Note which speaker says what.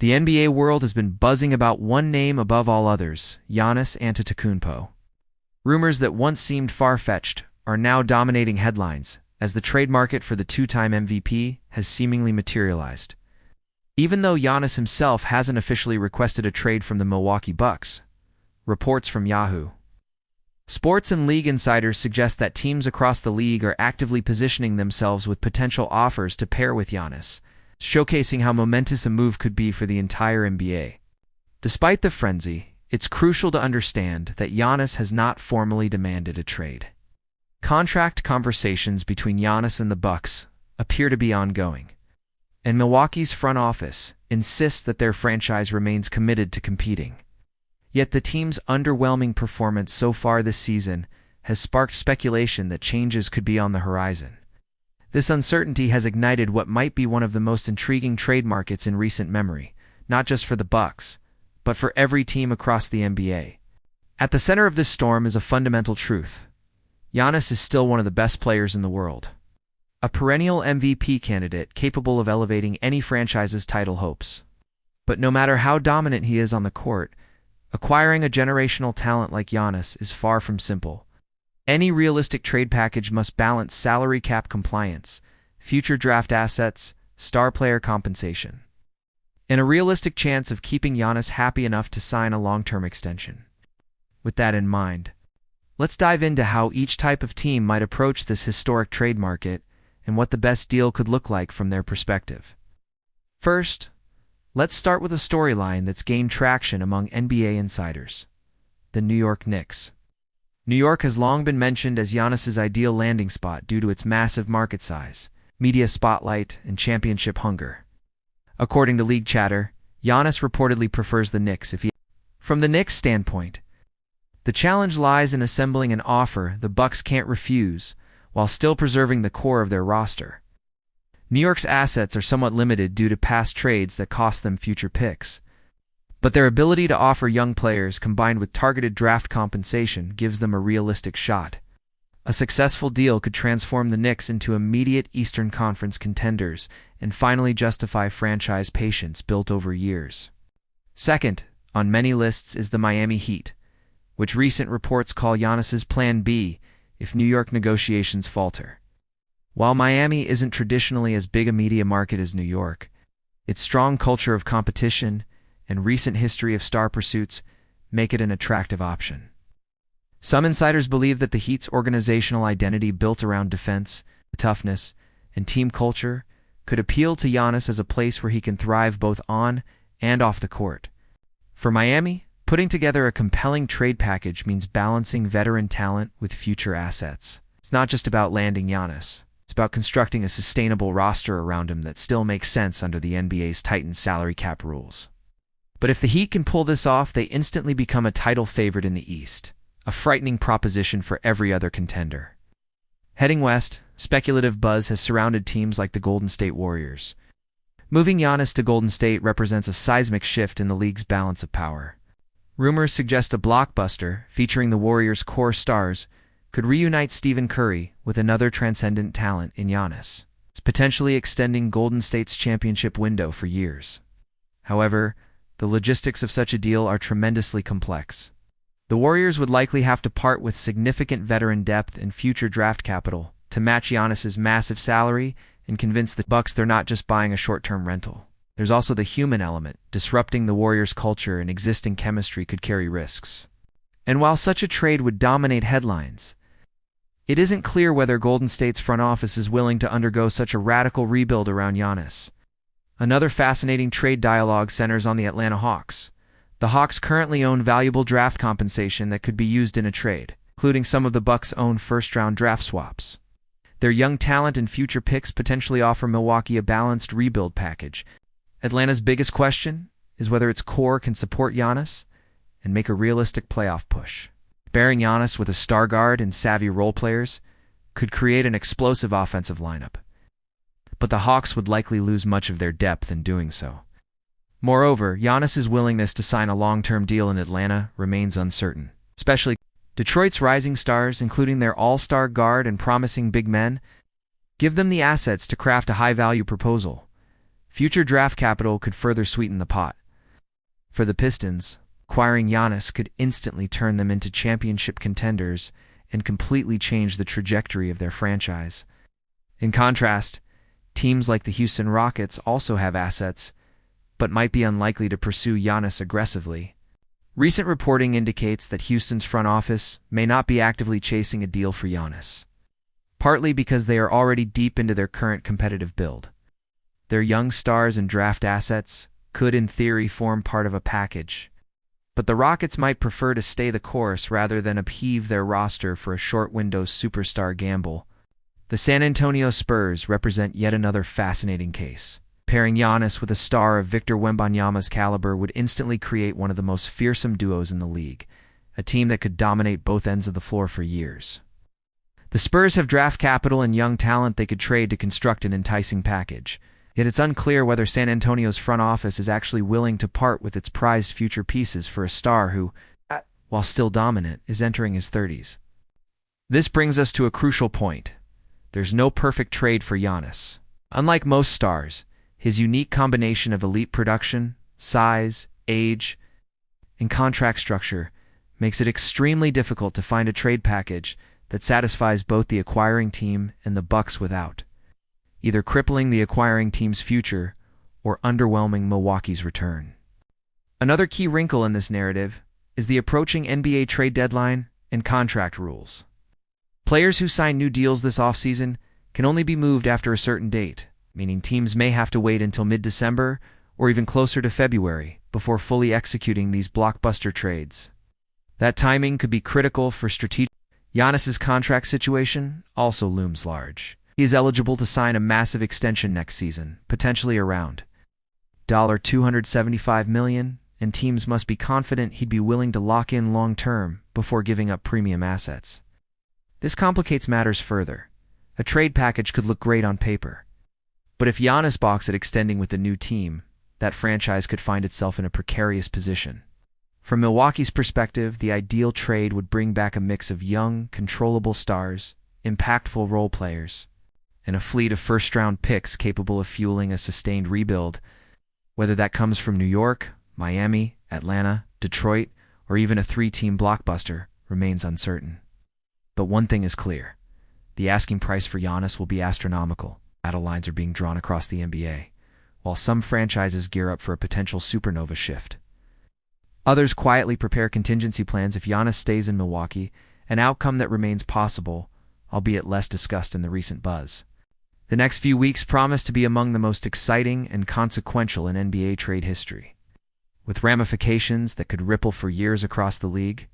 Speaker 1: The NBA world has been buzzing about one name above all others, Giannis Antetokounmpo. Rumors that once seemed far-fetched are now dominating headlines, as the trade market for the two-time MVP has seemingly materialized. Even though Giannis himself hasn't officially requested a trade from the Milwaukee Bucks, reports from Yahoo! Sports and league insiders suggest that teams across the league are actively positioning themselves with potential offers to pair with Giannis, showcasing how momentous a move could be for the entire NBA. Despite the frenzy, it's crucial to understand that Giannis has not formally demanded a trade. Contract conversations between Giannis and the Bucks appear to be ongoing, and Milwaukee's front office insists that their franchise remains committed to competing. Yet the team's underwhelming performance so far this season has sparked speculation that changes could be on the horizon. This uncertainty has ignited what might be one of the most intriguing trade markets in recent memory, not just for the Bucks, but for every team across the NBA. At the center of this storm is a fundamental truth. Giannis is still one of the best players in the world. A perennial MVP candidate capable of elevating any franchise's title hopes. But no matter how dominant he is on the court, acquiring a generational talent like Giannis is far from simple. Any realistic trade package must balance salary cap compliance, future draft assets, star player compensation, and a realistic chance of keeping Giannis happy enough to sign a long-term extension. With that in mind, let's dive into how each type of team might approach this historic trade market and what the best deal could look like from their perspective. First, let's start with a storyline that's gained traction among NBA insiders: the New York Knicks. New York has long been mentioned as Giannis's ideal landing spot due to its massive market size, media spotlight, and championship hunger. According to league chatter, Giannis reportedly prefers the Knicks. From the Knicks' standpoint, the challenge lies in assembling an offer the Bucks can't refuse while still preserving the core of their roster. New York's assets are somewhat limited due to past trades that cost them future picks, but their ability to offer young players combined with targeted draft compensation gives them a realistic shot. A successful deal could transform the Knicks into immediate Eastern Conference contenders and finally justify franchise patience built over years. Second, on many lists is the Miami Heat, which recent reports call Giannis's Plan B if New York negotiations falter. While Miami isn't traditionally as big a media market as New York, its strong culture of competition and recent history of star pursuits make it an attractive option. Some insiders believe that the Heat's organizational identity built around defense, toughness, and team culture could appeal to Giannis as a place where he can thrive both on and off the court. For Miami, putting together a compelling trade package means balancing veteran talent with future assets. It's not just about landing Giannis. It's about constructing a sustainable roster around him that still makes sense under the NBA's tightened salary cap rules. But if the Heat can pull this off, they instantly become a title favorite in the East, a frightening proposition for every other contender. Heading west, speculative buzz has surrounded teams like the Golden State Warriors. Moving Giannis to Golden State represents a seismic shift in the league's balance of power. Rumors suggest a blockbuster, featuring the Warriors' core stars, could reunite Stephen Curry with another transcendent talent in Giannis, potentially extending Golden State's championship window for years. However, the logistics of such a deal are tremendously complex. The Warriors would likely have to part with significant veteran depth and future draft capital to match Giannis's massive salary and convince the Bucks they're not just buying a short-term rental. There's also the human element. Disrupting the Warriors' culture and existing chemistry could carry risks. And while such a trade would dominate headlines, it isn't clear whether Golden State's front office is willing to undergo such a radical rebuild around Giannis. Another fascinating trade dialogue centers on the Atlanta Hawks. The Hawks currently own valuable draft compensation that could be used in a trade, including some of the Bucks' own first-round draft swaps. Their young talent and future picks potentially offer Milwaukee a balanced rebuild package. Atlanta's biggest question is whether its core can support Giannis and make a realistic playoff push. Pairing Giannis with a star guard and savvy role players could create an explosive offensive lineup, but the Hawks would likely lose much of their depth in doing so. Moreover, Giannis's willingness to sign a long-term deal in Atlanta remains uncertain, especially Detroit's rising stars, including their all-star guard and promising big men, give them the assets to craft a high-value proposal. Future draft capital could further sweeten the pot. For the Pistons, acquiring Giannis could instantly turn them into championship contenders and completely change the trajectory of their franchise. In contrast, teams like the Houston Rockets also have assets, but might be unlikely to pursue Giannis aggressively. Recent reporting indicates that Houston's front office may not be actively chasing a deal for Giannis, partly because they are already deep into their current competitive build. Their young stars and draft assets could in theory form part of a package, but the Rockets might prefer to stay the course rather than upheave their roster for a short-window superstar gamble. The San Antonio Spurs represent yet another fascinating case. Pairing Giannis with a star of Victor Wembanyama's caliber would instantly create one of the most fearsome duos in the league, a team that could dominate both ends of the floor for years. The Spurs have draft capital and young talent they could trade to construct an enticing package, yet it's unclear whether San Antonio's front office is actually willing to part with its prized future pieces for a star who, while still dominant, is entering his 30s. This brings us to a crucial point. There's no perfect trade for Giannis. Unlike most stars, his unique combination of elite production, size, age, and contract structure makes it extremely difficult to find a trade package that satisfies both the acquiring team and the Bucks without either crippling the acquiring team's future or underwhelming Milwaukee's return. Another key wrinkle in this narrative is the approaching NBA trade deadline and contract rules. Players who sign new deals this offseason can only be moved after a certain date, meaning teams may have to wait until mid-December or even closer to February before fully executing these blockbuster trades. That timing could be critical for strategic. Giannis's contract situation also looms large. He is eligible to sign a massive extension next season, potentially around $275 million, and teams must be confident he'd be willing to lock in long-term before giving up premium assets. This complicates matters further. A trade package could look great on paper, but if Giannis balks at extending with the new team, that franchise could find itself in a precarious position. From Milwaukee's perspective, the ideal trade would bring back a mix of young, controllable stars, impactful role players, and a fleet of first-round picks capable of fueling a sustained rebuild. Whether that comes from New York, Miami, Atlanta, Detroit, or even a three-team blockbuster remains uncertain. But one thing is clear. The asking price for Giannis will be astronomical. Battle lines are being drawn across the NBA, while some franchises gear up for a potential supernova shift. Others quietly prepare contingency plans if Giannis stays in Milwaukee, an outcome that remains possible, albeit less discussed in the recent buzz. The next few weeks promise to be among the most exciting and consequential in NBA trade history, with ramifications that could ripple for years across the league.